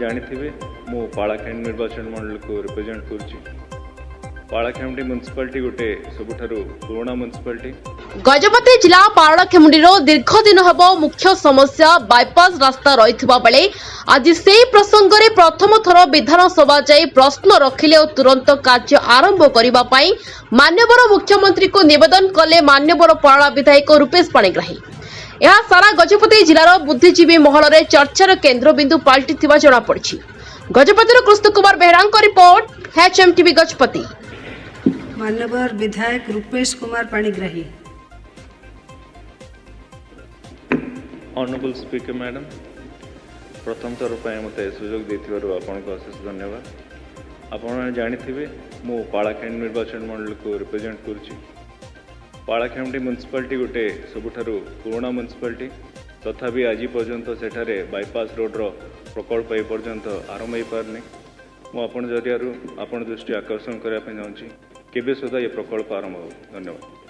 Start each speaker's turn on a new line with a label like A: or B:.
A: जानिथिबे मु पालाखेम निर्वाचन मंडल को रिप्रेजेंट करुछि। पालाखेमुंडी म्युनिसिपालिटी गोटे सबुठारु पुराना म्युनिसिपालिटी।
B: गजपति जिला पारड़ाखेमुंडीर दीर्घ दिन हब मुख्य समस्या बाईपास रास्ता रही बेले आज से प्रसंग में प्रथम थर विधानसभा जाई प्रश्न रखिले और तुरंत कार्य आरंभ करने मान्यवर मुख्यमंत्री को निवेदन कले मान्यवर पारड़ा विधायक रूपेश पाणिग्राही। यह सारा गजपति जिलार बुद्धिजीवी महल में चर्चार केन्द्रबिंदु पलटि जमापड़ी। गजपतिर कृष्ण कुमार बेहरा रिपोर्ट HMTV गजपति।
C: मान्यवर विधायक Rupesh Kumar Panigrahi.
A: Honourable speaker madam, प्रथम थर मत सुजोग देथिबारु आपनको अशेष धन्यवाद। आपण जानिथिबे मु पालाखेम निर्वाचन मंडल को रिप्रेजेंट करुछि। पालाखेमुंडी म्युनिसिपालिटी गोटे सबुठारु पुराना म्युनिसिपालिटी। तथापि आज पर्यंत सेठारे बाईपास रोड्र प्रकल्प ए पर्यंत आरंभ हो पारनी। मुझे जरिया आपण दृष्टि आकर्षण करने चाहूँगी केबे सुधा ये प्रकल्प आरंभ हो। धन्यवाद।